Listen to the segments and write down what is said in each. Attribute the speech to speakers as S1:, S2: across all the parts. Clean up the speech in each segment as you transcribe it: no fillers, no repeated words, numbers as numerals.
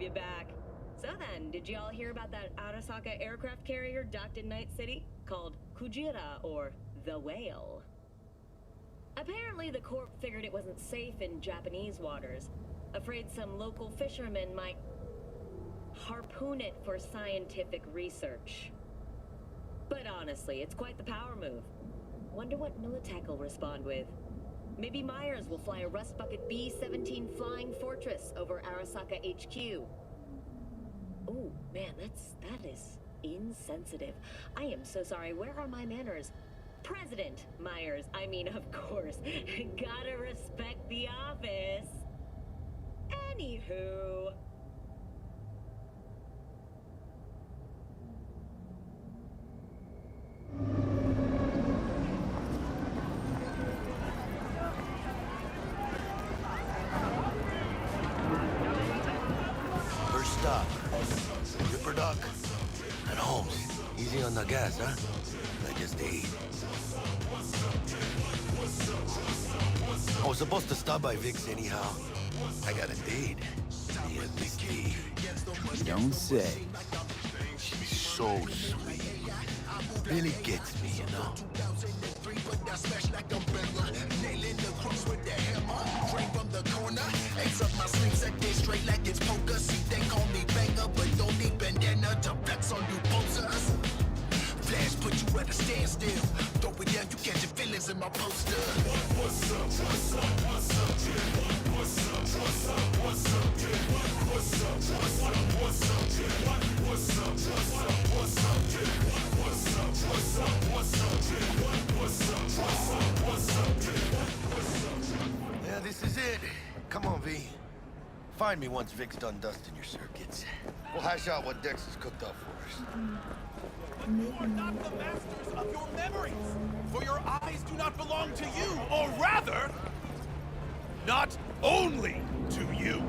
S1: you back. So then, did y'all hear about that Arasaka aircraft carrier docked in Night City? Called Kujira, or the Whale. Apparently the Corp figured it wasn't safe in Japanese waters. Afraid some local fishermen might harpoon it for scientific research. But honestly, it's quite the power move. Wonder what Militech will respond with. Maybe Myers will fly a Rust Bucket B-17 Flying Fortress over Arasaka HQ. Oh, man, that is insensitive. I am so sorry. Where are my manners? President Myers. I mean, of course. Gotta respect the office. Anywho.
S2: First stop. Ripper Dock. And Holmes. Easy on the gas, huh? I just ate. I was supposed to stop by Vic's anyhow. I got a date. Me and Vicky.
S3: Don't say.
S2: She's so sweet. Really gets me, you know?
S4: Flash put you at a standstill. Throw it down, you catch your feelings in my poster. What's up, what's up, what's up, what's up, what's up, what's up, what's up, what's up, what's up, what's up, what's up, what's up, what's up, what's up, what's up, what's up, what's up.
S2: Yeah, this is it. Come on, V. Find me once Vic's done dusting your circuits. We'll hash out what Dex has cooked up for us.
S5: You are not the masters of your memories, for your eyes do not belong to you, or rather, not only to you.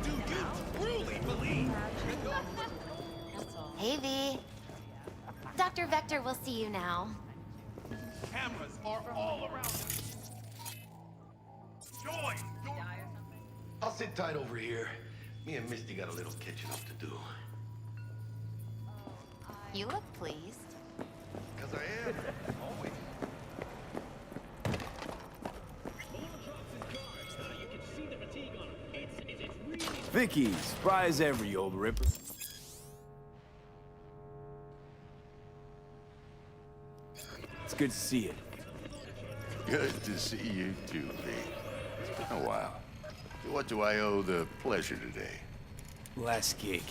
S5: Do you truly believe?
S6: Hey, V. Dr. Vector will see you now.
S5: Cameras are all around us. Join your...
S2: I'll sit tight over here. Me and Misty got a little catching up to do.
S6: You look pleased.
S2: Because I am. Always.
S3: Vicky, spry as ever, you old ripper. It's good to see you.
S7: Good to see you too, V. It's been a while. What do I owe the pleasure today?
S3: Last gig.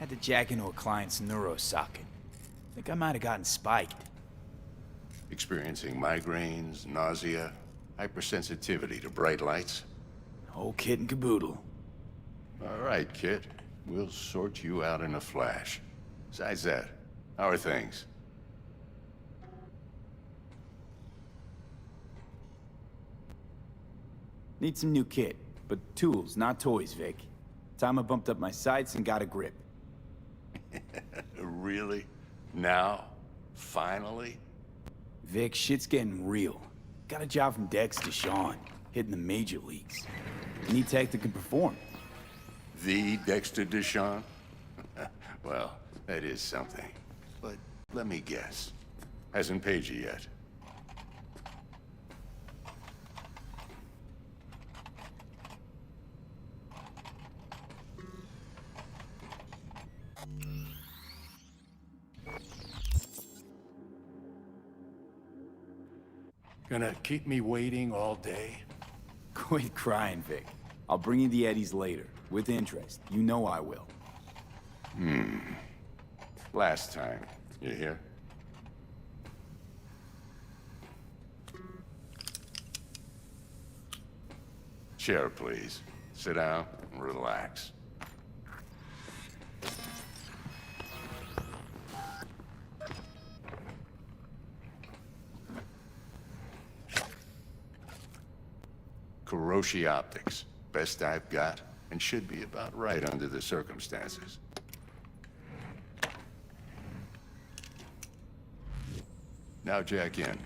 S3: Had to jack into a client's neuro socket. Think I might have gotten spiked.
S7: Experiencing migraines, nausea, hypersensitivity to bright lights?
S3: Whole kit and caboodle.
S7: All right, Kit. We'll sort you out in a flash. Besides that, how are things?
S3: Need some new kit, but tools, not toys, Vic. Time I bumped up my sights and got a grip.
S7: Really? Now? Finally?
S3: Vic, shit's getting real. Got a job from Dex to Sean, hitting the major leagues. Need tech that can perform.
S7: The Dexter Deshawn? Well, that is something. But let me guess. Hasn't paid you yet. Gonna keep me waiting all day?
S3: Quit crying, Vic. I'll bring you the eddies later, with interest. You know I will.
S7: Last time. You hear? Chair, please. Sit down and relax. Kuroshi Optics. Best I've got, and should be about right under the circumstances. Now jack in.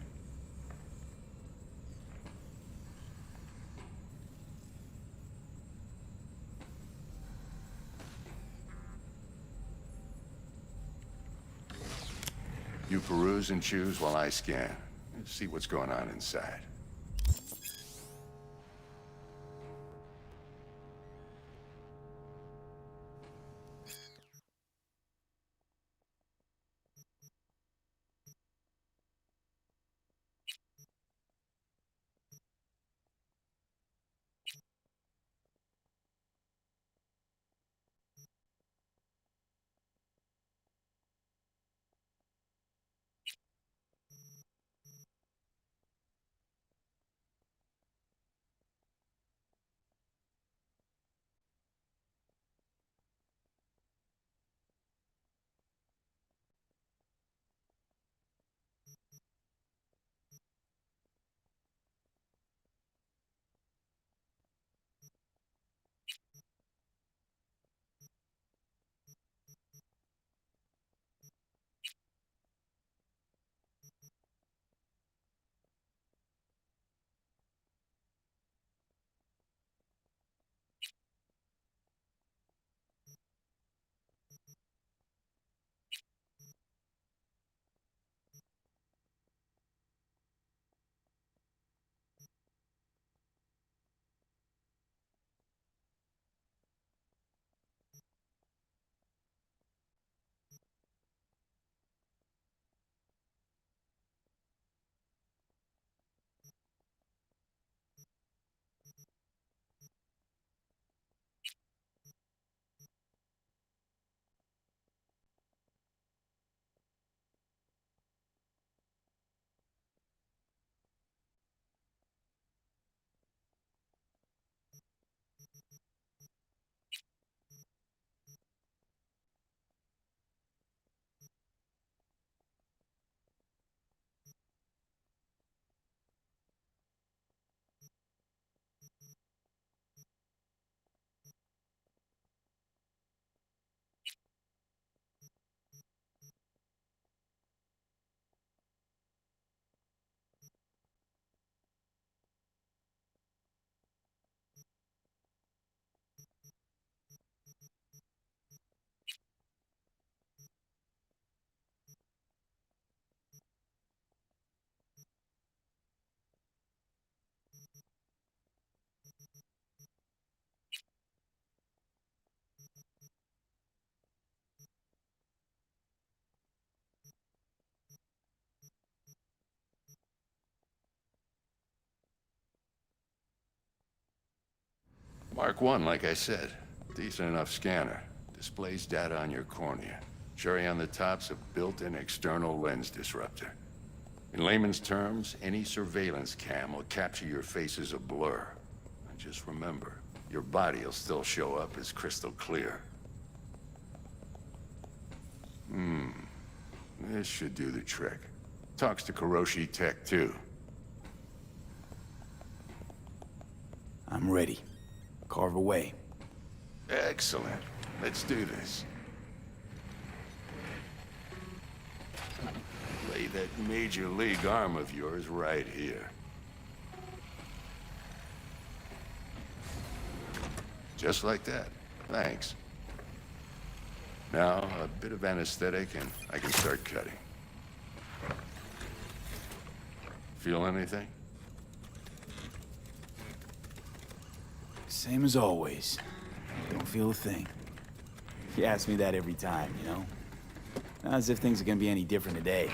S7: You peruse and choose while I scan. See what's going on inside. Mark 1, like I said. Decent enough scanner. Displays data on your cornea. Cherry on the top's a built-in external lens disruptor. In layman's terms, any surveillance cam will capture your face as a blur. And just remember, your body will still show up as crystal clear. This should do the trick. Talks to Kuroshi Tech, too.
S3: I'm ready. Carve away.
S7: Excellent. Let's do this. Lay that major league arm of yours right here. Just like that. Thanks. Now, a bit of anesthetic and I can start cutting. Feel anything?
S3: Same as always. Don't feel a thing. You ask me that every time, you know? Not as if things are gonna be any different today.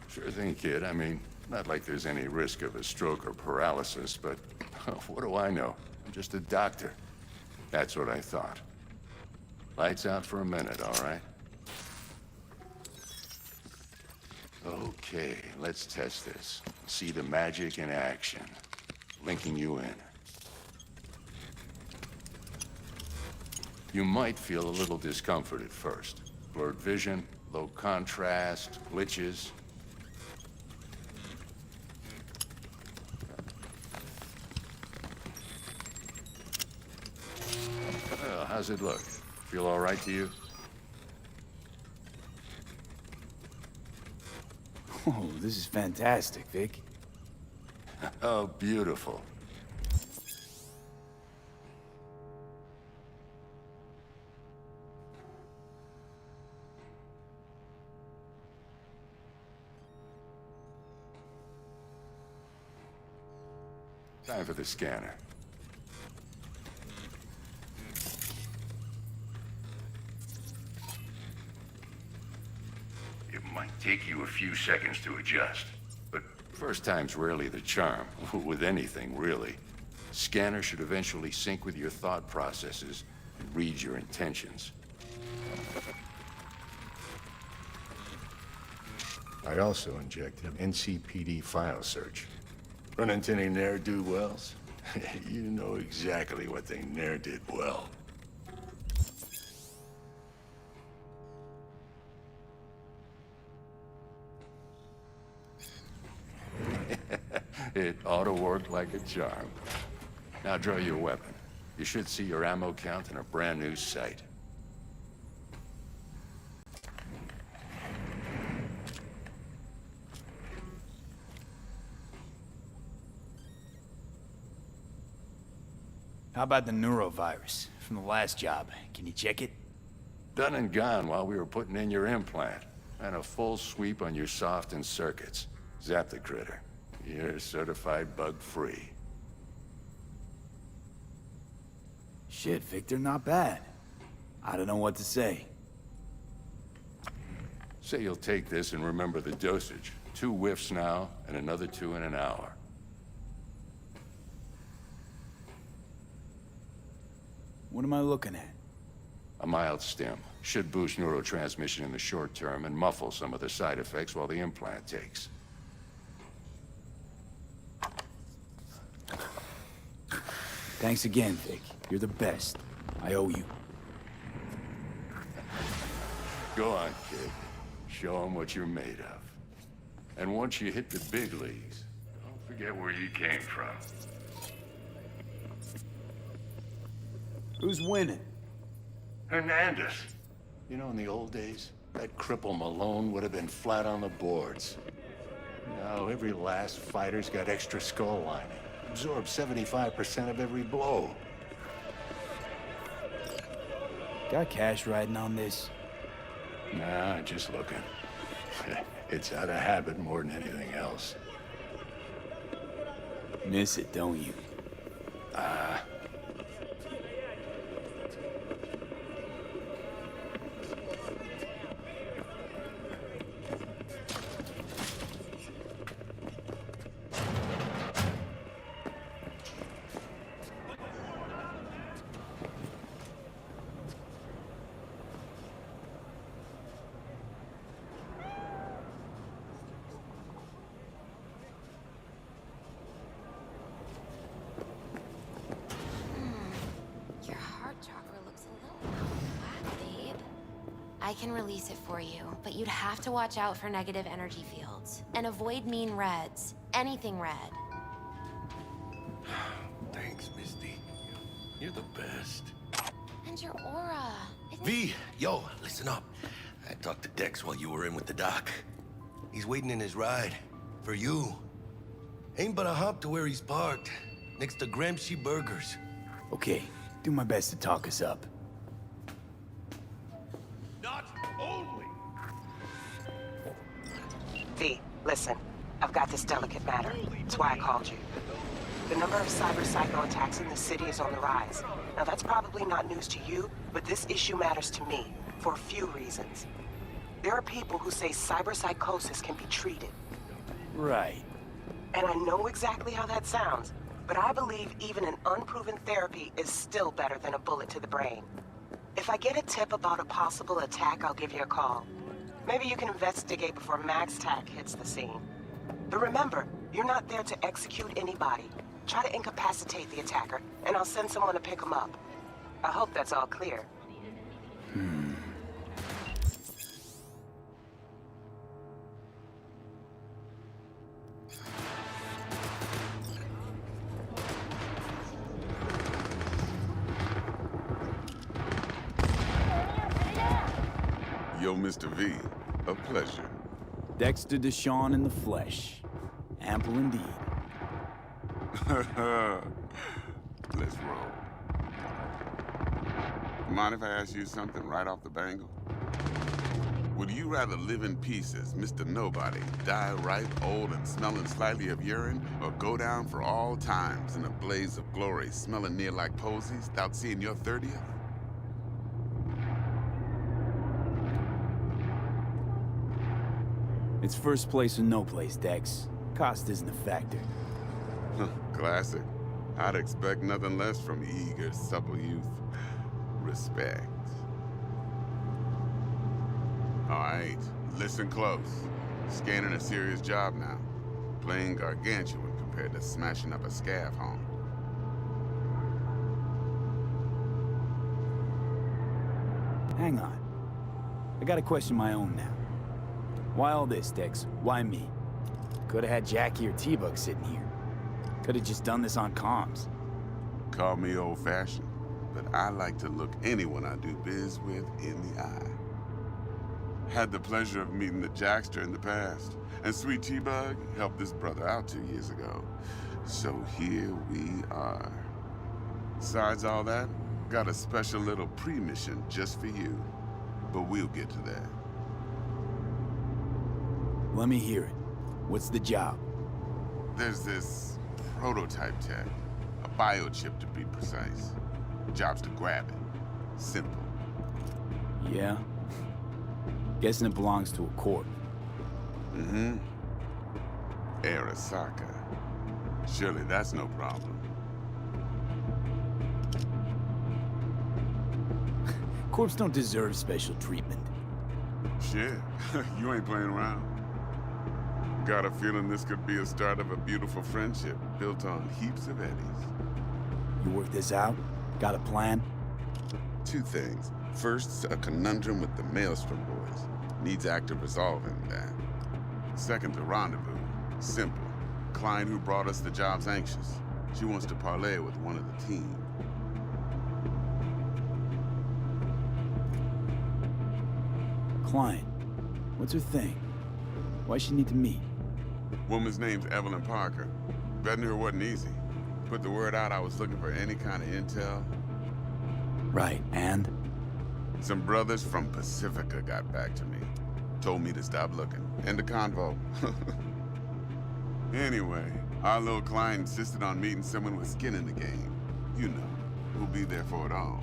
S7: Sure thing, kid. I mean, not like there's any risk of a stroke or paralysis, but what do I know? I'm just a doctor. That's what I thought. Lights out for a minute, all right? Okay, let's test this. See the magic in action. Linking you in. You might feel a little discomfort at first. Blurred vision, low contrast, glitches. Well, how's it look? Feel all right to you?
S3: Oh, this is fantastic, Vic.
S7: Oh, beautiful. Time for the scanner. It might take you a few seconds to adjust, but first time's rarely the charm, with anything, really. Scanner should eventually sync with your thought processes and read your intentions. I also injected NCPD file search. Run into any ne'er-do-wells? You know exactly what they ne'er did well. It ought to work like a charm. Now draw your weapon. You should see your ammo count in a brand new sight.
S3: How about the neurovirus from the last job? Can you check it?
S7: Done and gone while we were putting in your implant. And a full sweep on your soft and circuits. Zap the critter. You're certified bug-free.
S3: Shit, Victor, not bad. I don't know what to say.
S7: Say you'll take this and remember the dosage. 2 whiffs now, and another 2 in an hour.
S3: What am I looking at?
S7: A mild stim. Should boost neurotransmission in the short term and muffle some of the side effects while the implant takes.
S3: Thanks again, Vic. You're the best. I owe you.
S7: Go on, kid. Show them what you're made of. And once you hit the big leagues, don't forget where you came from.
S3: Who's winning?
S7: Hernandez. You know, in the old days, that cripple Malone would have been flat on the boards. Now, every last fighter's got extra skull lining. Absorbs 75% of every blow.
S3: Got cash riding on this?
S7: Nah, just looking. It's out of habit more than anything else.
S3: Miss it, don't you?
S6: Your heart chakra looks a little black, babe. I can release it for you, but you'd have to watch out for negative energy fields. And avoid mean reds. Anything red.
S2: Thanks, Misty. You're the best.
S6: And your aura.
S2: V, yo, listen up. I talked to Dex while you were in with the doc. He's waiting in his ride. For you. Ain't but a hop to where he's parked. Next to Gramsci Burgers.
S3: Okay, do my best to talk us up.
S5: Not only
S8: V, listen. I've got this delicate matter. That's why I called you. The number of cyber-psycho attacks in the city is on the rise. Now, that's probably not news to you, but this issue matters to me for a few reasons. There are people who say cyberpsychosis can be treated.
S3: Right.
S8: And I know exactly how that sounds, but I believe even an unproven therapy is still better than a bullet to the brain. If I get a tip about a possible attack, I'll give you a call. Maybe you can investigate before MaxTac hits the scene. But remember, you're not there to execute anybody. Try to incapacitate the attacker, and I'll send someone to pick him up. I hope that's all clear.
S9: Yo, Mr. V, a pleasure.
S3: Dexter Deshawn in the flesh. Ample indeed.
S9: Let's roll. Mind if I ask you something right off the bangle? Would you rather live in pieces, Mr. Nobody, die ripe, old, and smelling slightly of urine, or go down for all times in a blaze of glory, smelling near like posies, without seeing your 30th?
S3: It's first place or no place, Dex. Cost isn't a factor.
S9: Classic. I'd expect nothing less from eager, supple youth. Respect. All right, listen close. Scanning a serious job now. Playing gargantuan compared to smashing up a scav home.
S3: Hang on. I got a question of my own now. Why all this, Dex? Why me? Could have had Jackie or T-Bug sitting here. Could have just done this on comms.
S9: Call me old-fashioned, but I like to look anyone I do biz with in the eye. Had the pleasure of meeting the Jackster in the past, and sweet T-Bug helped this brother out 2 years ago. So here we are. Besides all that, got a special little pre-mission just for you. But we'll get to that.
S3: Let me hear it. What's the job?
S9: There's this prototype tech, a biochip to be precise. Job's to grab it. Simple.
S3: Yeah? Guessing it belongs to a corp.
S9: Mm-hmm. Arasaka. Surely that's no problem.
S3: Corps don't deserve special treatment.
S9: Shit, you ain't playing around. Got a feeling this could be a start of a beautiful friendship built on heaps of eddies.
S3: You work this out? Got a plan?
S9: Two things. First, a conundrum with the Maelstrom boys. Needs active resolving that. Second, a rendezvous. Simple. Client who brought us the job's anxious. She wants to parlay with one of the team.
S3: Client. What's her thing? Why she need to meet?
S9: Woman's name's Evelyn Parker. Vetting her wasn't easy. Put the word out I was looking for any kind of intel.
S3: Right, and?
S9: Some brothers from Pacifica got back to me. Told me to stop looking. End the convo. Anyway, our little client insisted on meeting someone with skin in the game. You know, who'll be there for it all.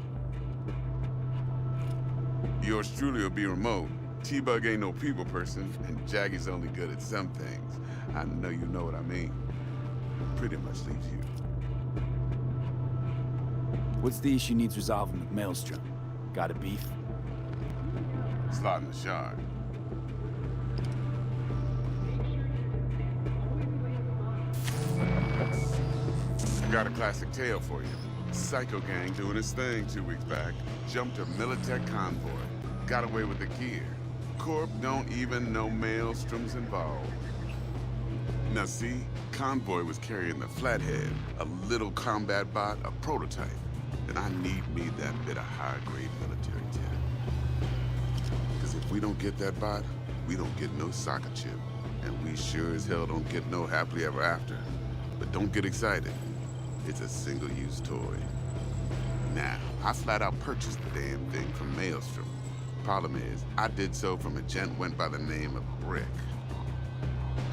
S9: Yours truly will be remote. T-Bug ain't no people person, and Jaggy's only good at some things. I know you know what I mean. Pretty much leaves you.
S3: What's the issue needs resolving with Maelstrom? Got a beef?
S9: Slot in the shard. Got a classic tale for you. Psycho gang doing its thing 2 weeks back. Jumped a Militech convoy. Got away with the gear. Corp don't even know Maelstrom's involved. Now see, convoy was carrying the Flathead, a little combat bot, a prototype. And I need me that bit of high-grade military tech. Because if we don't get that bot, we don't get no soccer chip. And we sure as hell don't get no happily ever after. But don't get excited. It's a single-use toy. Now, I flat out purchased the damn thing from Maelstrom. Problem is, I did so from a gent went by the name of Brick.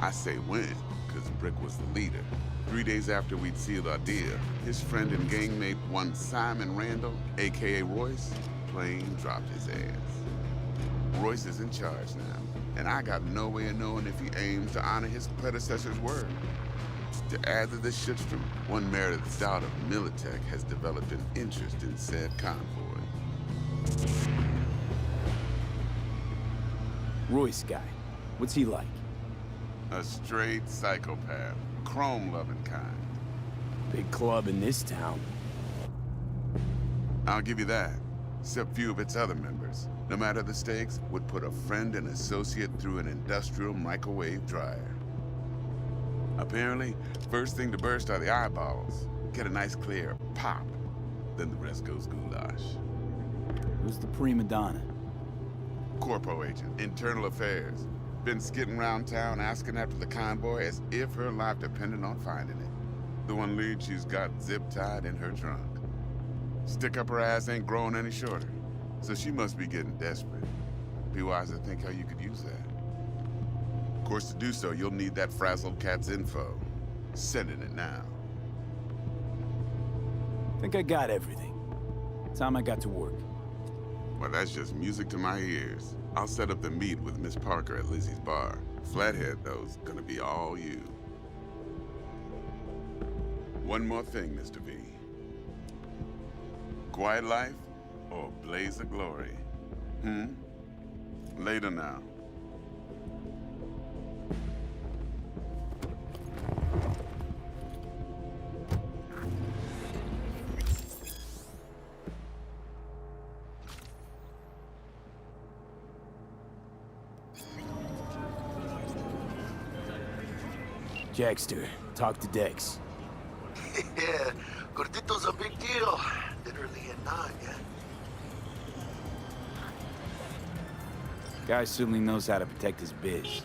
S9: I say went, because Brick was the leader. 3 days after we'd sealed our deal, his friend and gangmate, one Simon Randall, aka Royce, plain dropped his ass. Royce is in charge now, and I got no way of knowing if he aims to honor his predecessor's word. To add to this shitstorm, one Meredith Stout of Militech has developed an interest in said convoy.
S3: Royce guy. What's he like?
S9: A straight psychopath. Chrome-loving kind.
S3: Big club in this town.
S9: I'll give you that. Except few of its other members, no matter the stakes, would put a friend and associate through an industrial microwave dryer. Apparently, first thing to burst are the eyeballs. Get a nice clear pop. Then the rest goes goulash.
S3: Who's the prima donna?
S9: Corpo agent, internal affairs. Been skidding around town asking after the convoy as if her life depended on finding it. The one lead she's got zip-tied in her trunk. Stick up her ass ain't growing any shorter, so she must be getting desperate. Be wise to think how you could use that. Of course, to do so, you'll need that frazzled cat's info. Sending it now.
S3: Think I got everything. Time I got to work.
S9: Well, that's just music to my ears. I'll set up the meet with Miss Parker at Lizzie's bar. Flathead, though's gonna be all you. One more thing, Mr. V. Quiet life or blaze of glory? Later now.
S3: Jackster, talk to Dex.
S2: Yeah, Gordito's a big deal. Literally and not, yeah.
S3: Guy certainly knows how to protect his biz.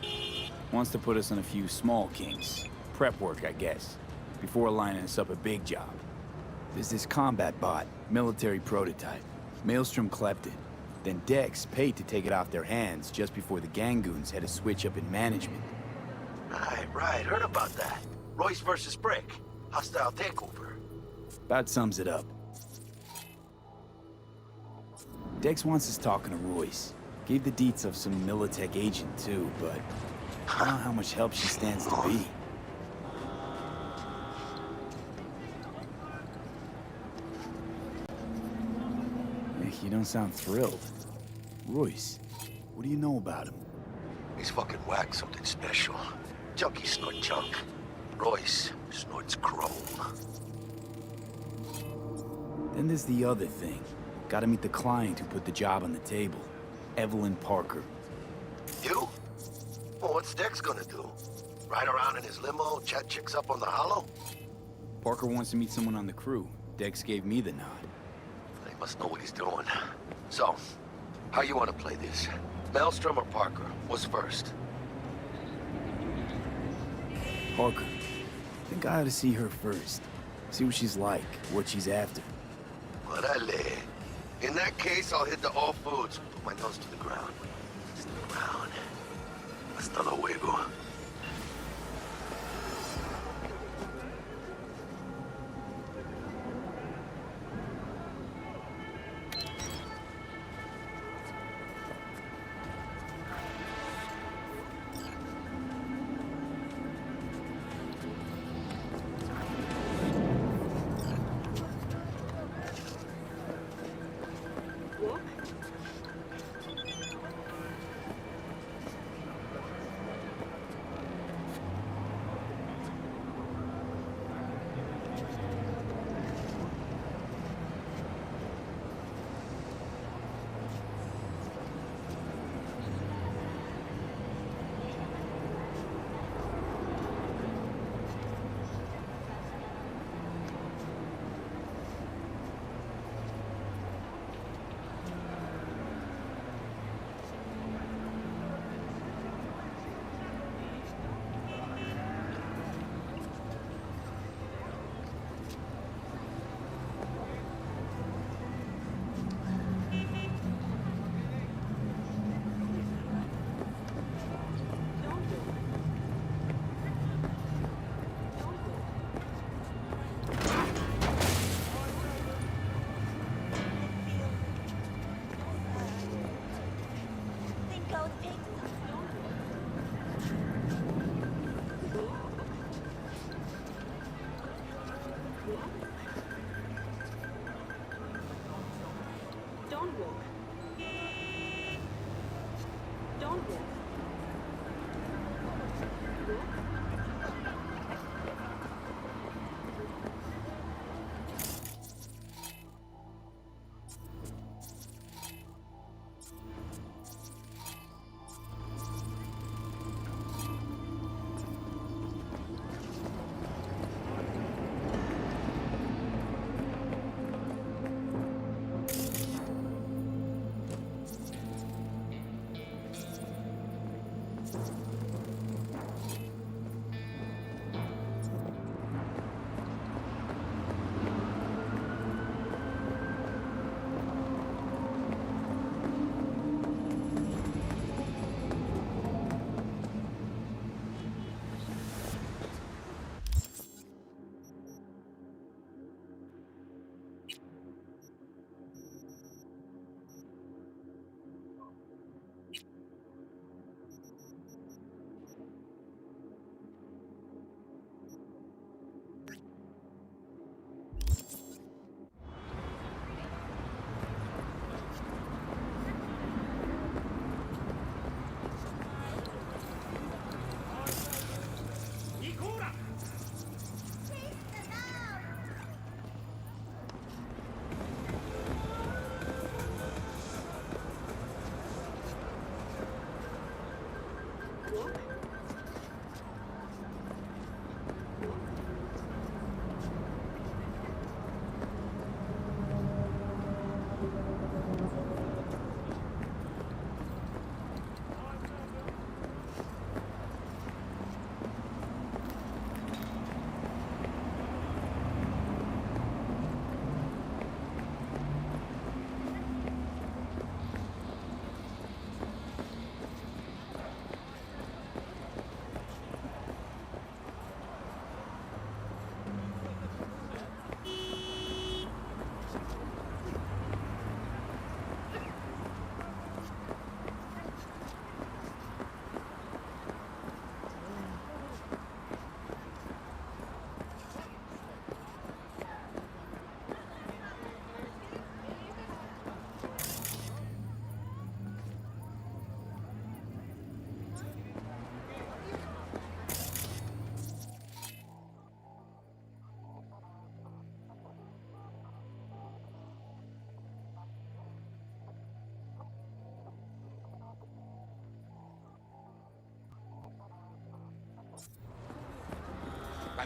S3: Wants to put us on a few small kinks. Prep work, I guess. Before lining us up a big job. There's this combat bot, military prototype. Maelstrom clept it. Then Dex paid to take it off their hands just before the Gangoons had a switch up in management.
S2: Right, heard about that. Royce versus Brick. Hostile takeover.
S3: About sums it up. Dex wants us talking to Royce. Gave the deets of some Militech agent too, but I don't know how much help she stands to be. You don't sound thrilled. Royce, what do you know about him?
S2: He's fucking whack, something special. Junkies snort junk. Royce snorts chrome.
S3: Then there's the other thing. Gotta meet the client who put the job on the table. Evelyn Parker.
S2: You? Well, what's Dex gonna do? Ride around in his limo, chat chicks up on the hollow?
S3: Parker wants to meet someone on the crew. Dex gave me the nod.
S2: He must know what he's doing. So, how you want to play this? Maelstrom or Parker? What's first?
S3: Parker. Think I ought to see her first. See what she's like, what she's after.
S2: Órale. In that case, I'll hit the all foods. Put my nose to the ground. Stick around. Hasta luego.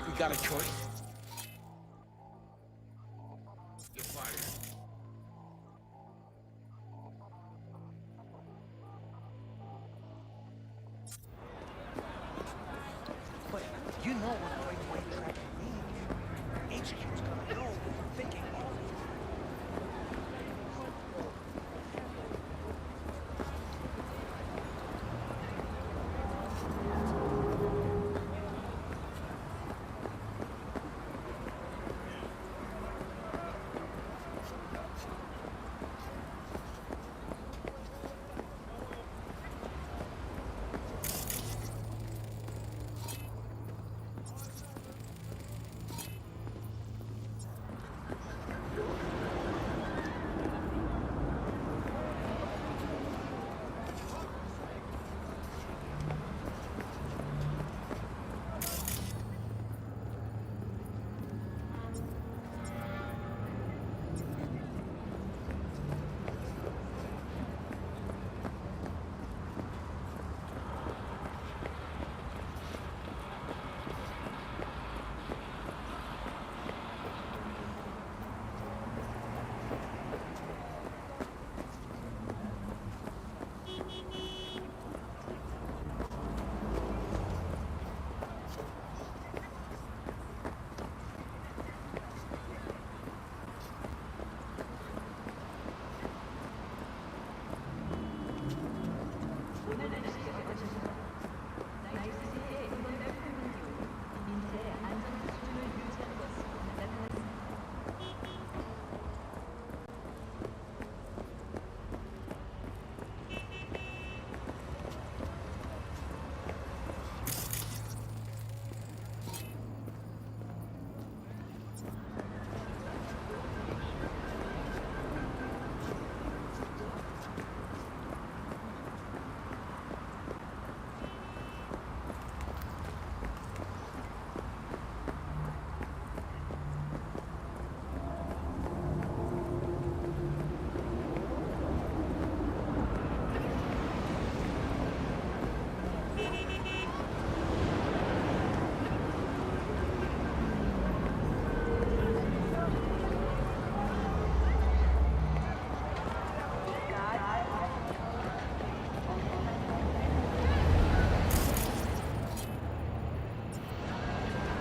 S5: like we got a choice. You're fired.
S10: But you know we're going the way traffic needs. HQ's gonna know we're thinking.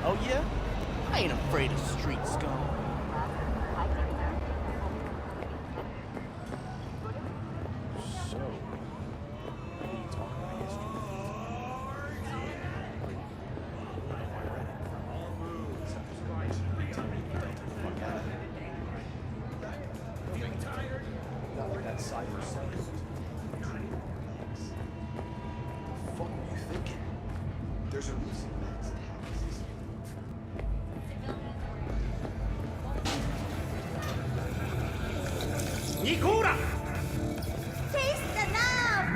S10: Oh yeah? I ain't afraid of street scum.
S3: So, what are you talking about yesterday?
S11: Not like that Cyberpunk. The fuck are you thinking? There's a reason Max taxes.
S10: Nikura!
S12: Taste the love!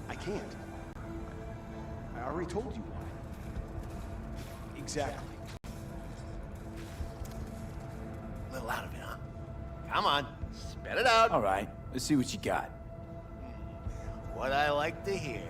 S11: I can't. I already told you why. Exactly.
S10: A little out of it, huh? Come on, spit it out.
S3: All right, let's see what you got.
S10: What I like to hear.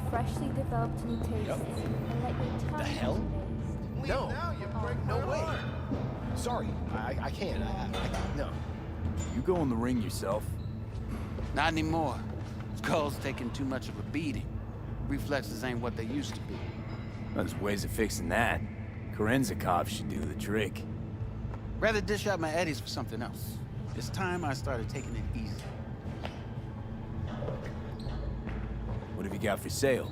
S13: freshly developed new tastes and let your tongue
S11: The hell?
S13: be amazed.
S11: No. No way. Sorry, I can't. No.
S3: You go in the ring yourself.
S14: Not anymore. Skull's taking too much of a beating. Reflexes ain't what they used to be.
S3: There's ways of fixing that. Korenzakov should do the trick.
S14: Rather dish out my eddies for something else. It's time I started taking it easy.
S3: What have you got for sale?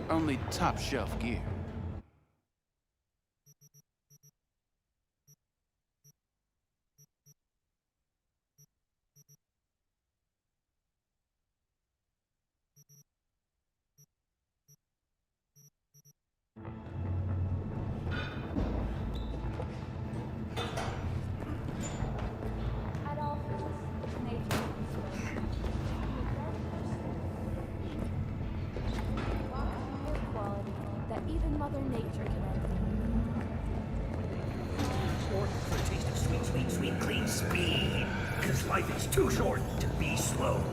S14: Only top shelf gear.
S13: At all costs, nature is way. Quality that even Mother Nature can envy.
S10: Or for a taste of sweet, sweet, sweet, clean speed. Because life is too short to be slow.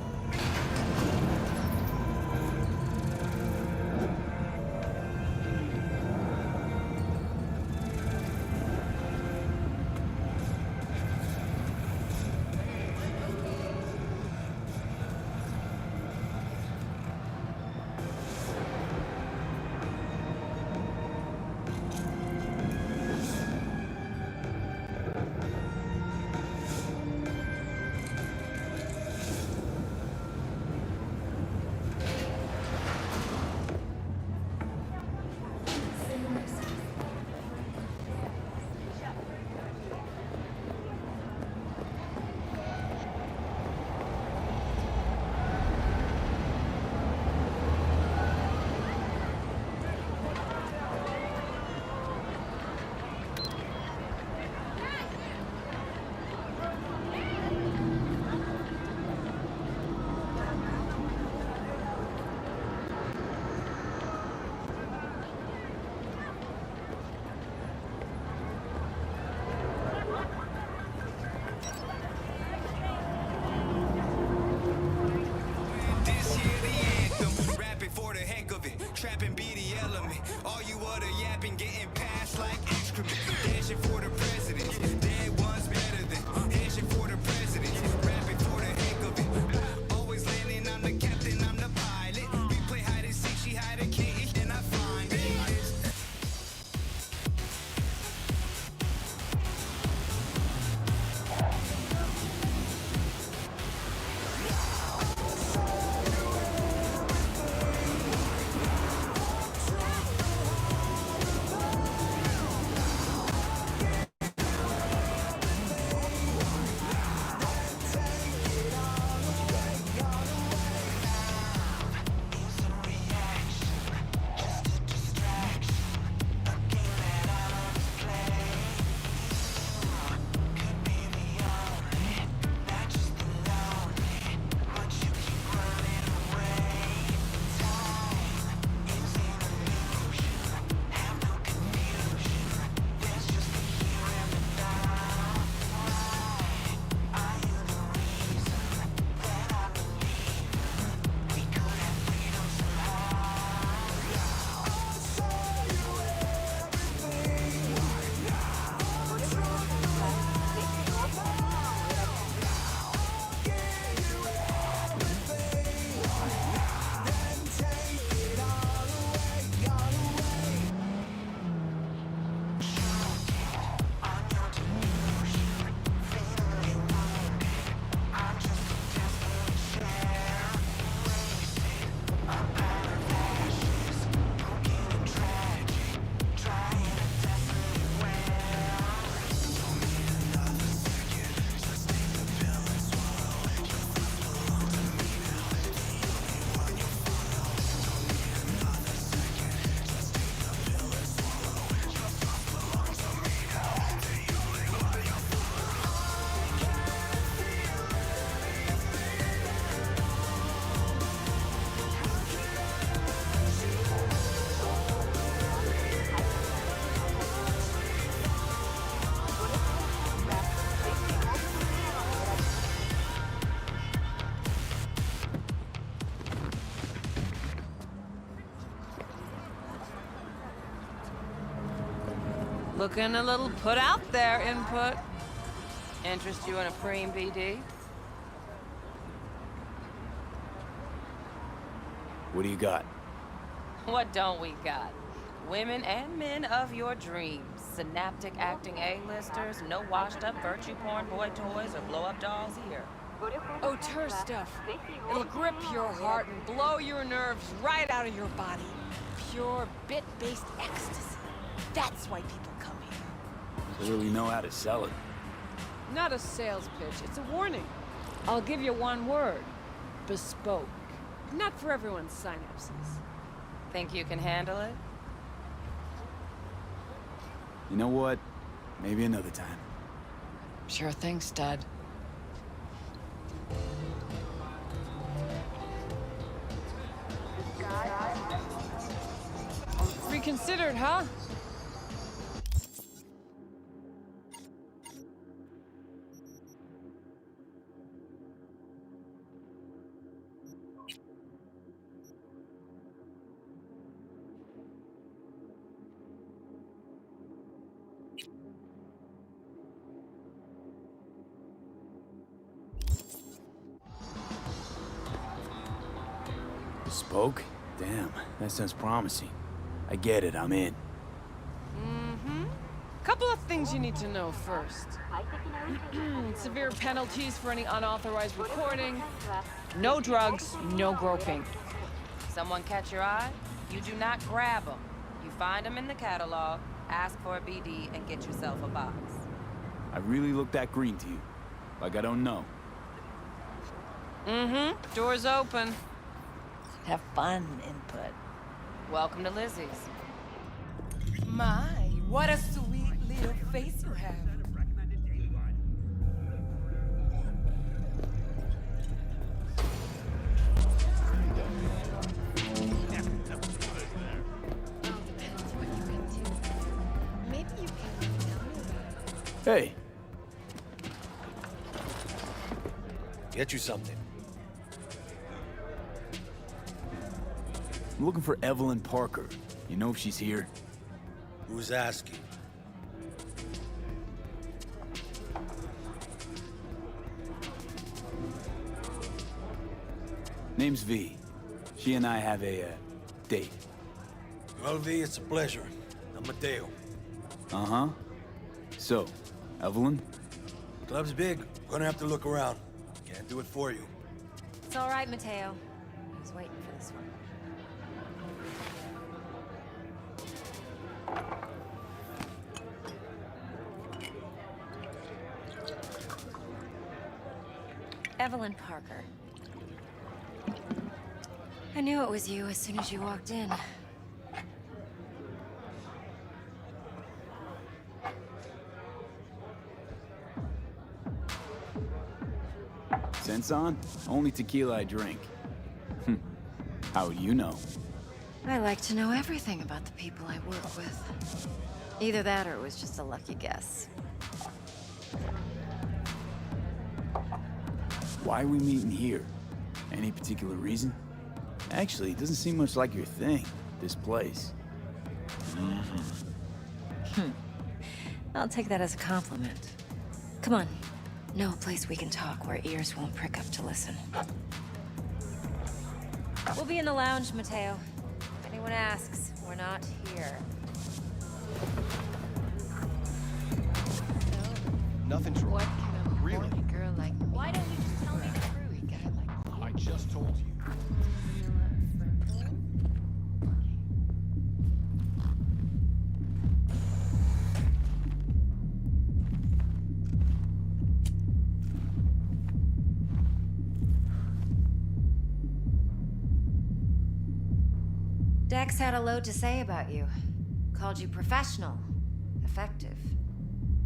S4: Trapping be the element. All you other yapping, getting passed like excrement. Dashing for the president. Dead ones better than dashing for the president. Rapping for the heck of it. Always landing, I'm the captain, I'm the pilot. We play hide and seek, she hide a kitten, and I find it.
S15: Looking a little put out there, Input. Interest you in a preem BD?
S3: What do you got?
S15: What don't we got? Women and men of your dreams. Synaptic acting A-listers, no washed-up virtue porn boy toys or blow-up dolls here.
S13: Oh, tour stuff. It'll grip your heart and blow your nerves right out of your body. Pure bit-based ecstasy. That's why people come here.
S3: Clearly know how to sell it.
S13: Not a sales pitch, it's a warning. I'll give you one word. Bespoke. Not for everyone's synapses.
S15: Think you can handle it?
S3: You know what? Maybe another time.
S13: Sure thing, stud. Reconsidered, huh?
S3: Bespoke? Damn, that sounds promising. I get it, I'm in.
S13: Couple of things you need to know first. Severe penalties for any unauthorized recording. No drugs, no groping.
S15: Someone catch your eye? You do not grab them. You find them in the catalog, ask for a BD, and get yourself a box.
S3: I really look that green to you. Like I don't know.
S15: Door's open.
S13: Have fun, Input.
S15: Welcome to Lizzie's.
S13: My, what a sweet little face you have.
S3: Hey.
S11: Get you something.
S3: I'm looking for Evelyn Parker. You know if she's here?
S11: Who's asking?
S3: Name's V. She and I have a, date.
S11: Well, V, it's a pleasure. I'm Mateo.
S3: Uh-huh. So, Evelyn?
S11: Club's big. Gonna have to look around. Can't do it for you.
S6: It's all right, Mateo. I was waiting for this one. Evelyn Parker. I knew it was you as soon as you walked in.
S3: Sense on? Only tequila I drink. How would you know?
S6: I like to know everything about the people I work with. Either that or it was just a lucky guess.
S3: Why are we meeting here? Any particular reason? Actually, it doesn't seem much like your thing, this place.
S6: I'll take that as a compliment. Come on. Know a place we can talk where ears won't prick up to listen. We'll be in the lounge, Mateo. If anyone asks, we're not here.
S11: Nothing's wrong.
S6: What can a
S11: Really?
S6: horny girl like me? Why don't you just tell me the truth? Guy like
S11: I just told you.
S6: Dex had a load to say about you. Called you professional, effective,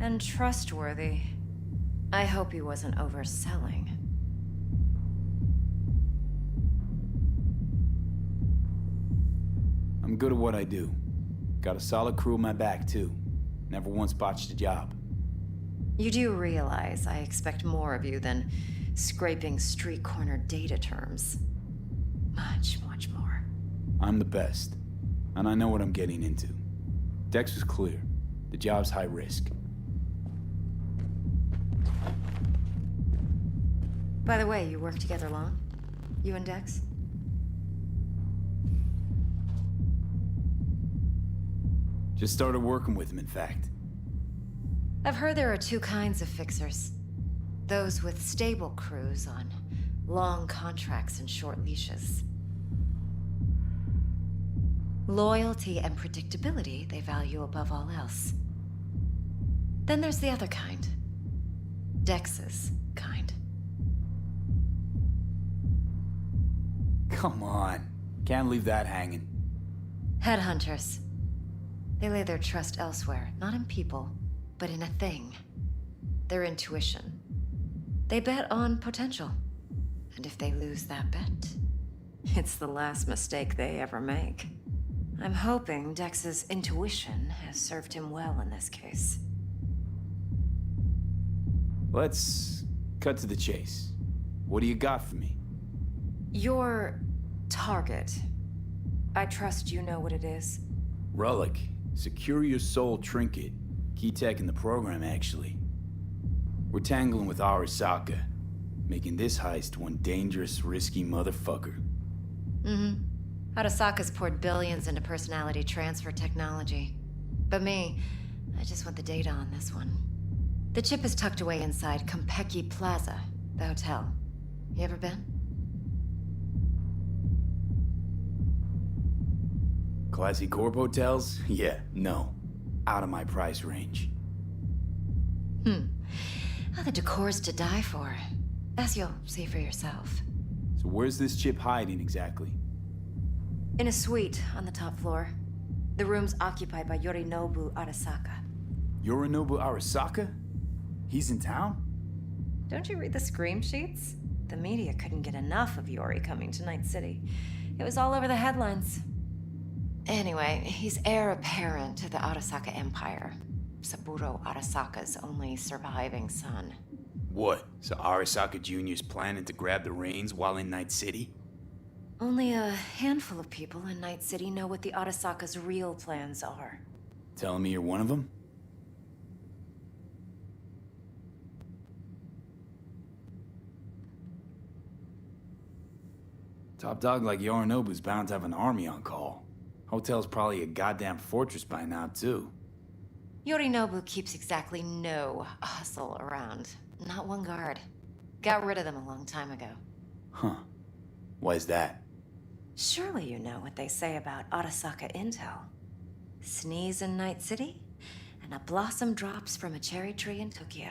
S6: and trustworthy. I hope he wasn't overselling.
S3: I'm good at what I do. Got a solid crew at my back, too. Never once botched a job.
S6: You do realize I expect more of you than scraping street corner data terms. Much, much more.
S3: I'm the best. And I know what I'm getting into. Dex was clear. The job's high risk.
S16: By the way, you work together long? You and Dex?
S3: Just started working with him, in fact.
S16: I've heard there are two kinds of fixers. Those with stable crews on long contracts and short leashes. Loyalty and predictability they value above all else. Then there's the other kind. Dex's kind.
S3: Come on. Can't leave that hanging.
S16: Headhunters. They lay their trust elsewhere, not in people, but in a thing. Their intuition. They bet on potential. And if they lose that bet, it's the last mistake they ever make. I'm hoping Dex's intuition has served him well in this case.
S3: Let's cut to the chase. What do you got for me?
S16: Your target. I trust you know what it is.
S3: Relic. Secure your soul trinket. Key tech in the program, actually. We're tangling with Arasaka, making this heist one dangerous, risky motherfucker.
S16: Mm-hmm. Arasaka's poured billions into personality transfer technology. But me, I just want the data on this one. The chip is tucked away inside Konpeki Plaza, the hotel. You ever been?
S3: Classy corp hotels? Yeah, no. Out of my price range.
S16: Oh, the decor's to die for. As you'll see for yourself.
S3: So where's this chip hiding exactly?
S16: In a suite on the top floor. The room's occupied by Yorinobu Arasaka.
S3: Yorinobu Arasaka? He's in town?
S16: Don't you read the scream sheets? The media couldn't get enough of Yori coming to Night City. It was all over the headlines. Anyway, he's heir apparent to the Arasaka Empire. Saburo Arasaka's only surviving son.
S3: What? So Arasaka Jr.'s planning to grab the reins while in Night City?
S16: Only a handful of people in Night City know what the Arasaka's real plans are.
S3: Telling me you're one of them? Top dog like Yorinobu's bound to have an army on call. Hotel's probably a goddamn fortress by now, too.
S16: Yorinobu keeps exactly no hustle around. Not one guard. Got rid of them a long time ago.
S3: Huh. Why's that?
S16: Surely you know what they say about Arasaka intel. Sneeze in Night City, and a blossom drops from a cherry tree in Tokyo.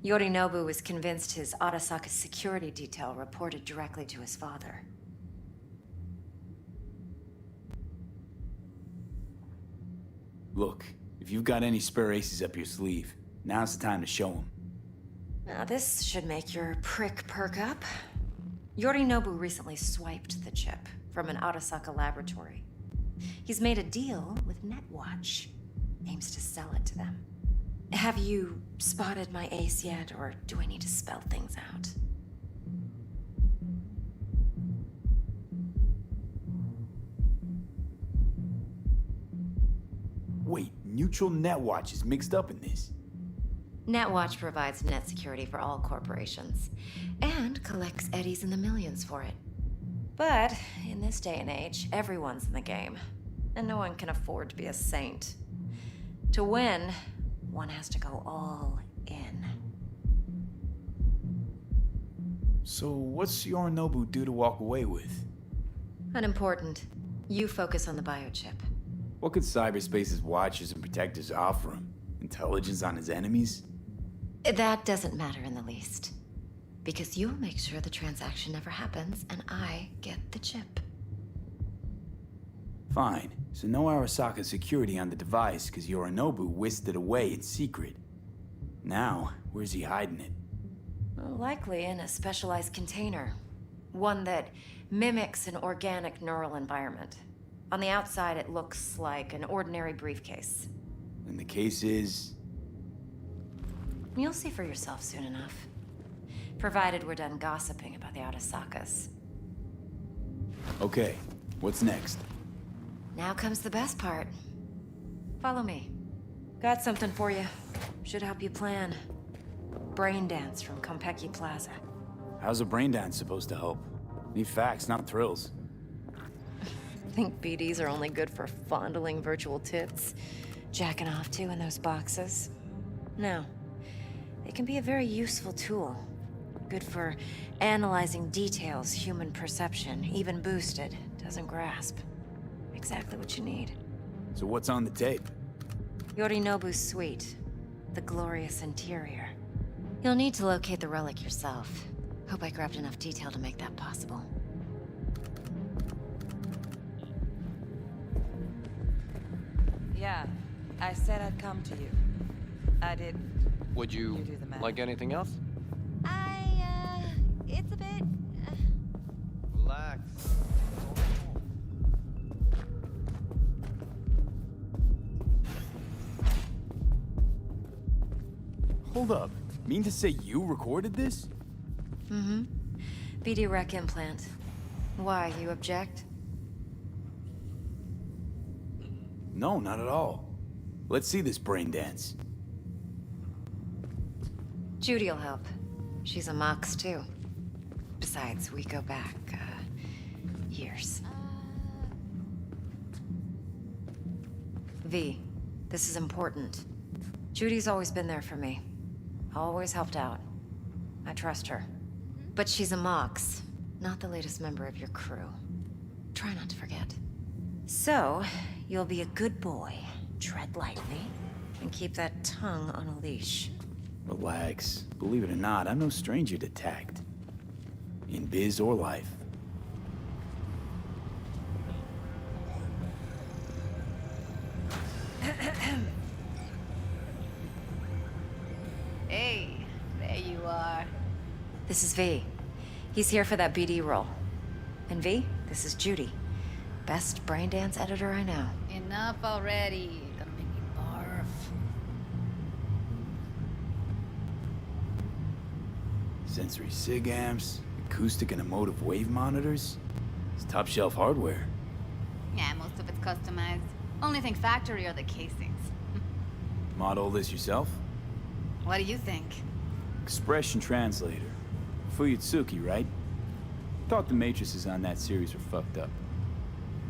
S16: Yorinobu was convinced his Arasaka security detail reported directly to his father.
S3: Look, if you've got any spare aces up your sleeve, now's the time to show them.
S16: Now this should make your prick perk up. Yorinobu recently swiped the chip from an Arasaka laboratory. He's made a deal with Netwatch. Aims to sell it to them. Have you spotted my ace yet, or do I need to spell things out?
S3: Wait, Neutral Netwatch is mixed up in this.
S16: Netwatch provides net security for all corporations, and collects eddies in the millions for it. But in this day and age, everyone's in the game, and no one can afford to be a saint. To win, one has to go all in.
S3: So what's Yorinobu due to walk away with?
S16: Unimportant. You focus on the biochip.
S3: What could cyberspace's watchers and protectors offer him? Intelligence on his enemies?
S16: That doesn't matter in the least. Because you'll make sure the transaction never happens, and I get the chip.
S3: Fine. So no Arasaka security on the device because Yorinobu whisked it away in secret. Now, where's he hiding it?
S16: Likely in a specialized container. One that mimics an organic neural environment. On the outside, it looks like an ordinary briefcase.
S3: And the case is...
S16: You'll see for yourself soon enough. Provided we're done gossiping about the Arasakas.
S3: Okay, what's next?
S16: Now comes the best part. Follow me. Got something for you. Should help you plan. Brain dance from Konpeki Plaza.
S3: How's a brain dance supposed to help? Need facts, not thrills.
S16: Think BDs are only good for fondling virtual tits? Jacking off to in those boxes? No. They can be a very useful tool. Good for analyzing details human perception, even boosted, doesn't grasp. Exactly what you need.
S3: So what's on the tape?
S16: Yorinobu's suite. The glorious interior. You'll need to locate the relic yourself. Hope I grabbed enough detail to make that possible.
S15: Yeah, I said I'd come to you. I didn't.
S17: Would you
S15: do the math.
S17: like anything else?
S12: It's a bit...
S17: Relax.
S3: Hold up. Mean to say you recorded this?
S16: Mm-hmm. BD rec implant. Why, you object?
S3: No, not at all. Let's see this brain dance.
S16: Judy'll help. She's a Mox, too. Besides, we go back, years. V, this is important. Judy's always been there for me. Always helped out. I trust her. But she's a Mox, not the latest member of your crew. Try not to forget. So, you'll be a good boy, tread lightly, and keep that tongue on a leash.
S3: Relax. Believe it or not, I'm no stranger to tact. In biz or life.
S18: Hey, there you are.
S16: This is V. He's here for that BD role. And V, this is Judy. Best brain dance editor I know.
S18: Enough already. Gonna make me barf.
S3: Sensory SIG amps, acoustic and emotive wave monitors. It's top shelf hardware.
S18: Yeah, most of it's customized. Only thing factory are the casings.
S3: Model this yourself?
S18: What do you think?
S3: Expression translator. Fuyutsuki, right? Thought the matrices on that series were fucked up.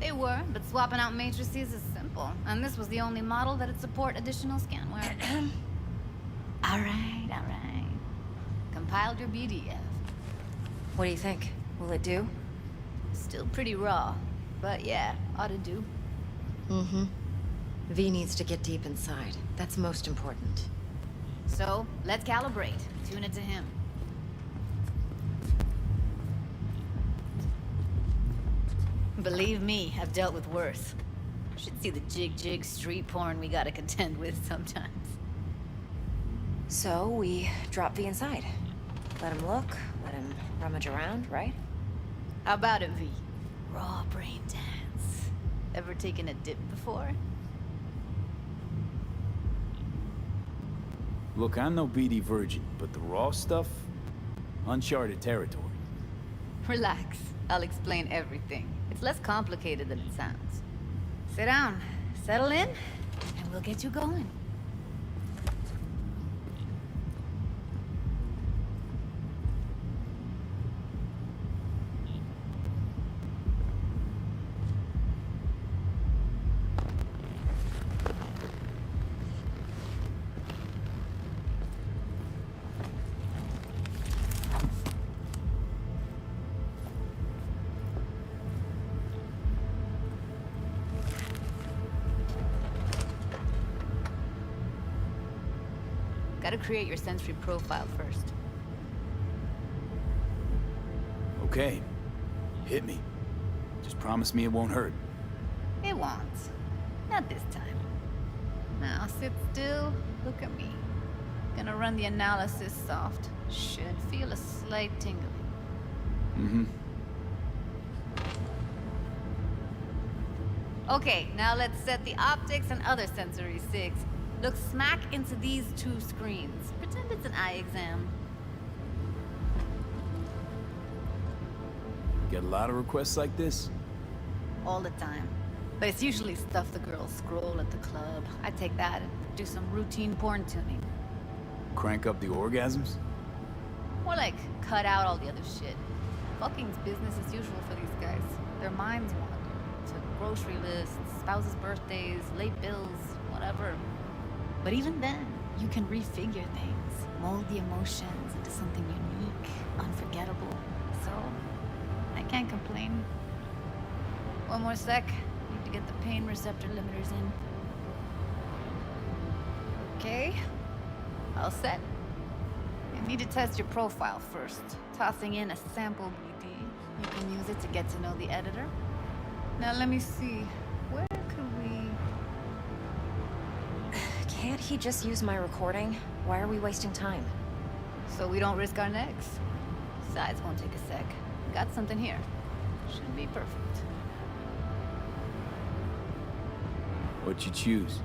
S18: They were, but swapping out matrices is simple. And this was the only model that'd support additional scanware. Alright. Compiled your BDF.
S16: What do you think? Will it do?
S18: Still pretty raw. But yeah, ought to do.
S16: Mm-hmm. V needs to get deep inside. That's most important.
S18: So, let's calibrate. Tune it to him. Believe me, I've dealt with worse. Should see the jig street porn we gotta contend with sometimes.
S16: So, we drop V inside. Let him look, let him rummage around, right?
S18: How about it, V? Raw brain dance. Ever taken a dip before?
S3: Look, I'm no BD virgin, but the raw stuff? Uncharted territory.
S18: Relax. I'll explain everything. It's less complicated than it sounds. Sit down, settle in, and we'll get you going. Gotta create your sensory profile first.
S3: Okay. Hit me. Just promise me it won't hurt.
S18: It won't. Not this time. Now sit still, look at me. Gonna run the analysis soft. Should feel a slight tingling.
S3: Mm-hmm.
S18: Okay, now let's set the optics and other sensory SIGs. Look smack into these two screens. Pretend it's an eye exam.
S3: Get a lot of requests like this?
S18: All the time. It's usually stuff the girls scroll at the club. I take that and do some routine porn tuning.
S3: Crank up the orgasms?
S18: More like cut out all the other shit. Fucking's business as usual for these guys. Their minds wander to grocery lists, spouses' birthdays, late bills, whatever. But even then, you can refigure things, mold the emotions into something unique, unforgettable. So, I can't complain. One more sec. Need to get the pain receptor limiters in. Okay. All set. You need to test your profile first. Tossing in a sample BD. You can use it to get to know the editor. Now let me see. Where could we...
S16: Can't he just use my recording? Why are we wasting time?
S18: So we don't risk our necks. Besides, won't take a sec. Got something here. Should be perfect.
S3: What'd you choose?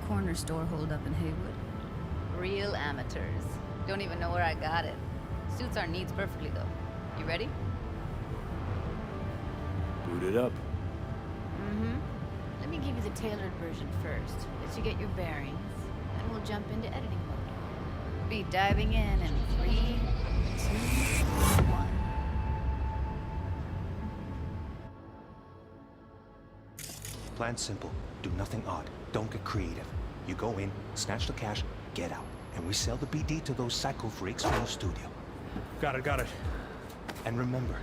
S18: Corner store holdup in Haywood. Real amateurs. Don't even know where I got it. Suits our needs perfectly, though. You ready?
S3: Boot it up.
S18: Mm-hmm. Let me give you the tailored version first. Let you get your bearings. Then we'll jump into editing mode. Be diving in 3, 2, 1.
S19: Plan simple. Do nothing odd. Don't get creative. You go in, snatch the cash, get out. And we sell the BD to those psycho freaks from the studio.
S11: Got it.
S19: And remember,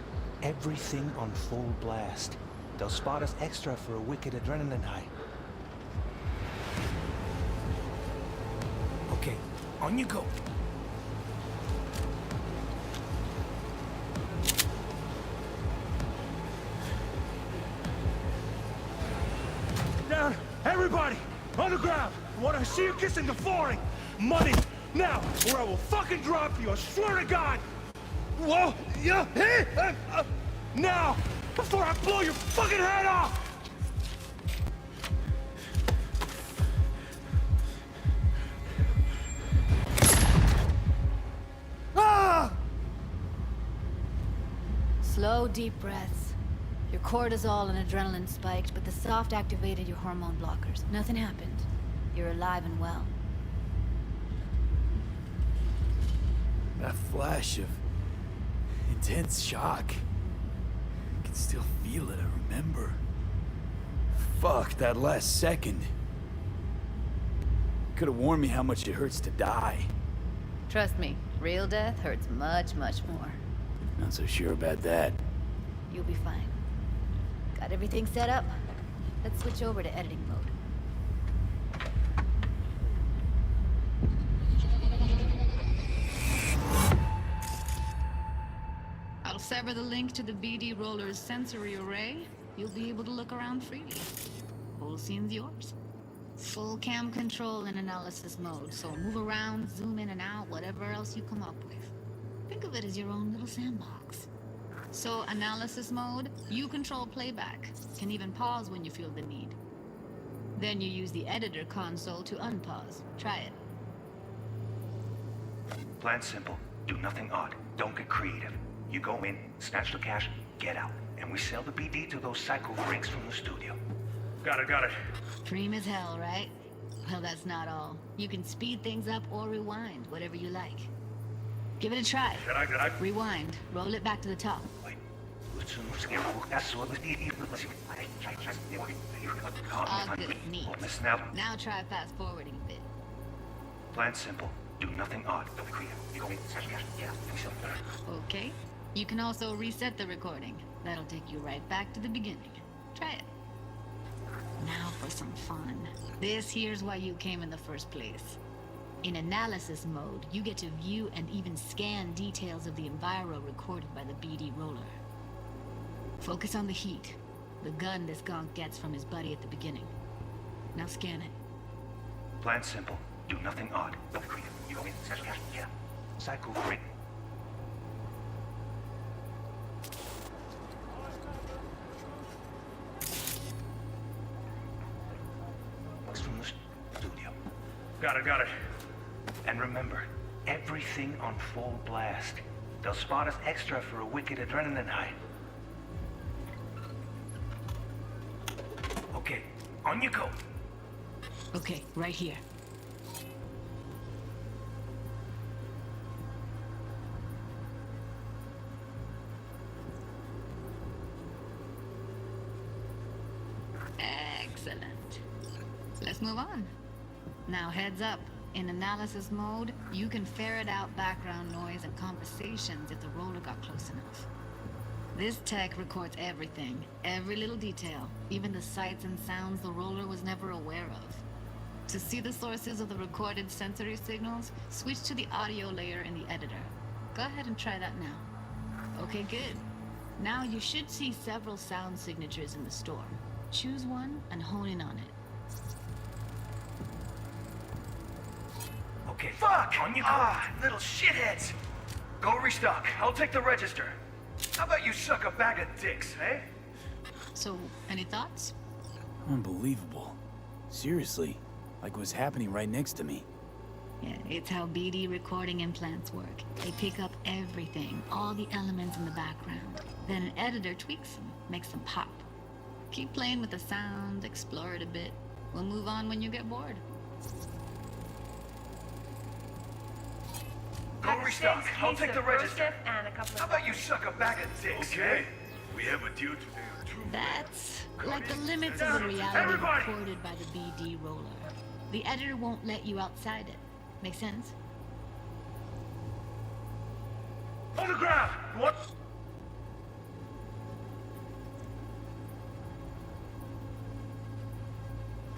S19: everything on full blast. They'll spot us extra for a wicked adrenaline high. Okay, on you go.
S11: Down! Everybody! On the ground! I want to see you kissing the flooring! Money! Now! Or I will fucking drop you! I swear to God! Whoa! Yeah! Hey! Now! Before I blow your fucking head off! Ah!
S18: Slow, deep breaths. Your cortisol and adrenaline spiked, but the soft activated your hormone blockers. Nothing happened. You're alive and well.
S3: That flash of intense shock. I can still feel it, I remember. Fuck, that last second. Could have warned me how much it hurts to die.
S18: Trust me, real death hurts much, much more.
S3: Not so sure about that.
S18: You'll be fine. Got everything set up? Let's switch over to editing mode. I'll sever the link to the BD Roller's sensory array. You'll be able to look around freely. Whole scene's yours. Full cam control in analysis mode, so move around, zoom in and out, whatever else you come up with. Think of it as your own little sandbox. So, analysis mode, you control playback. Can even pause when you feel the need. Then you use the editor console to unpause. Try it.
S19: Plan simple. Do nothing odd. Don't get creative. You go in, snatch the cash, get out. And we sell the BD to those psycho freaks from the studio.
S11: Got it.
S18: Dream as hell, right? Well, that's not all. You can speed things up or rewind, whatever you like. Give it a try.
S11: Can I?
S18: Rewind. Roll it back to the top. Ah, good. Neat. Now try fast forwarding a bit.
S19: Plan simple. Do nothing odd. Don't be creative. You go in, snatch the cash, get out. And we sell the
S18: Okay. You can also reset the recording. That'll take you right back to the beginning. Try it. Now for some fun. This here's why you came in the first place. In analysis mode, you get to view and even scan details of the enviro recorded by the BD roller. Focus on the heat, the gun this gonk gets from his buddy at the beginning. Now scan it.
S19: Plan simple. Do nothing odd. Don't be creative. You go in, snatch the cash, get out. Psycho freak. From the studio.
S11: Got it.
S19: And remember, everything on full blast. They'll spot us extra for a wicked adrenaline high.
S10: Okay, on you go.
S18: Okay, right here. Excellent. Let's move on. Now heads up. In analysis mode, you can ferret out background noise and conversations if the roller got close enough. This tech records everything, every little detail, even the sights and sounds the roller was never aware of. To see the sources of the recorded sensory signals, switch to the audio layer in the editor. Go ahead and try that now. Okay, good. Now you should see several sound signatures in the store. Choose one and hone in on it.
S10: Okay, fuck! On you go. Little shitheads! Go restock. I'll take the register. How about you suck a bag of dicks, eh?
S18: So, any thoughts?
S3: Unbelievable. Seriously, like what's happening right next to me.
S18: Yeah, it's how BD recording implants work. They pick up everything, all the elements in the background. Then an editor tweaks them, makes them pop. Keep playing with the sound, explore it a bit. We'll move on when you get bored.
S10: Go restock. I'll take the register. How about you suck a bag of dicks, okay? We have a deal today.
S18: That's like the limits of the reality recorded by the BD roller. The editor won't let you outside it. Make sense?
S10: On the ground! What?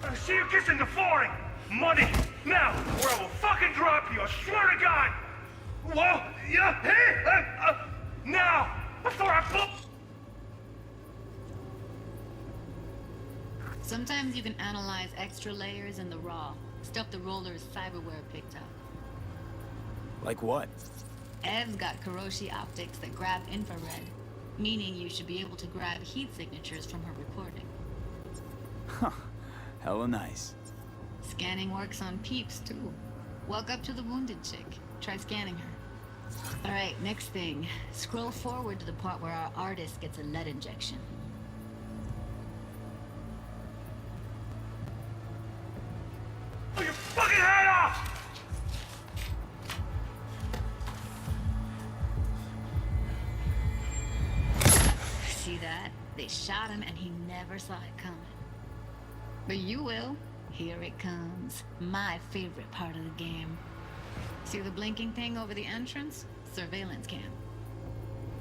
S10: I see you kissing the flooring! Money! Now, or I will fucking drop you, I swear to God! Whoa! Yeah! Hey! Now! Before I pull...
S18: Sometimes you can analyze extra layers in the raw. Stuff the roller's cyberware picked up.
S3: Like what?
S18: Ev's got Kiroshi optics that grab infrared, meaning you should be able to grab heat signatures from her recording.
S3: Huh. Hella nice.
S18: Scanning works on peeps, too. Walk up to the wounded chick. Try scanning her. Alright, next thing. Scroll forward to the part where our artist gets a lead injection.
S10: Pull your fucking head off!
S18: See that? They shot him and he never saw it coming. But you will. Here it comes. My favorite part of the game. See the blinking thing over the entrance? Surveillance cam.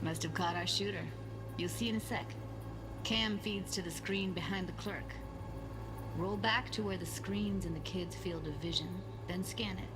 S18: Must have caught our shooter. You'll see in a sec. Cam feeds to the screen behind the clerk. Roll back to where the screen's in the kid's field of vision, then scan it.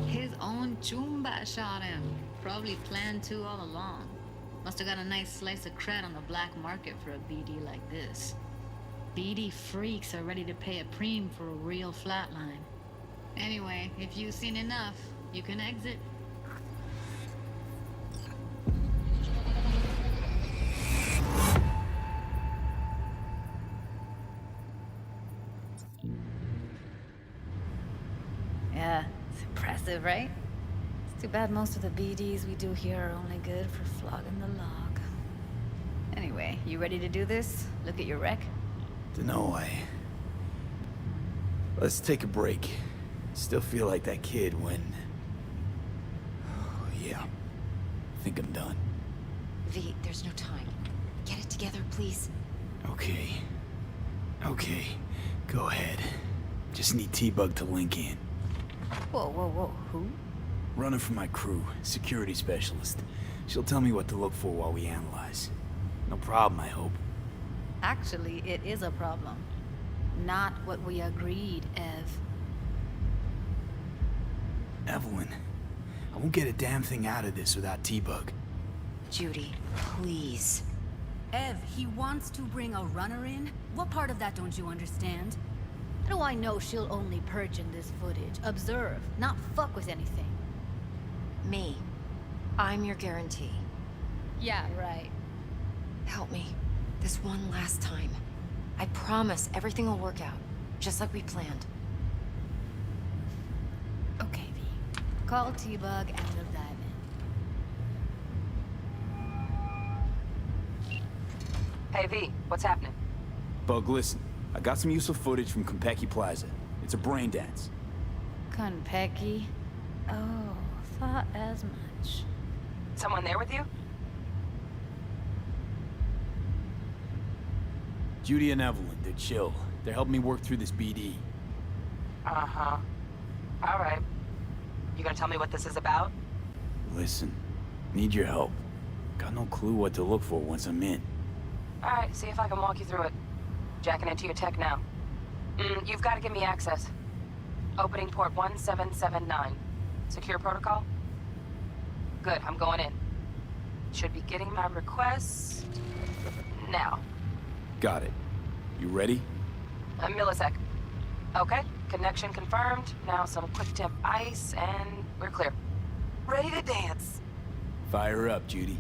S18: His own Chumba shot him. Probably planned to all along. Must have got a nice slice of cred on the black market for a BD like this. BD freaks are ready to pay a preem for a real flatline. Anyway, if you've seen enough, you can exit.
S16: Yeah, it's impressive, right? It's too bad most of the BDs we do here are only good for flogging the log. Anyway, you ready to do this? Look at your wreck?
S3: Dunno, Let's take a break. Still feel like that kid when... Oh, yeah. I think I'm done.
S16: V, there's no time. Get it together, please.
S3: Okay. Okay. Go ahead. Just need T-Bug to link in.
S16: Whoa, whoa, whoa. Who?
S3: Runner for my crew. Security specialist. She'll tell me what to look for while we analyze. No problem, I hope.
S16: Actually, it is a problem. Not what we agreed, Ev.
S3: Evelyn, I won't get a damn thing out of this without T-Bug.
S16: Judy, please.
S20: Ev, he wants to bring a runner in? What part of that don't you understand? How do I know she'll only purge in this footage? Observe, not fuck with anything.
S16: Me. I'm your guarantee.
S20: Yeah, right.
S16: Help me. This one last time. I promise everything will work out, just like we planned.
S20: Okay, V. Call T-Bug and we'll dive in.
S15: Hey, V, what's happening?
S3: Bug, listen. I got some useful footage from Konpeki Plaza. It's a brain dance.
S20: Konpeki? Oh, thought as much.
S15: Someone there with you?
S3: Judy and Evelyn, they're chill. They're helping me work through this BD.
S15: Uh-huh. All right. You gonna tell me what this is about?
S3: Listen, need your help. Got no clue what to look for once I'm in.
S15: All right, see if I can walk you through it. Jacking into your tech now. You've got to give me access. Opening port 1779. Secure protocol? Good, I'm going in. Should be getting my requests now.
S3: Got it. You ready?
S15: A millisec. Okay, connection confirmed. Now some quick temp ice, and we're clear. Ready to dance.
S3: Fire up, Judy.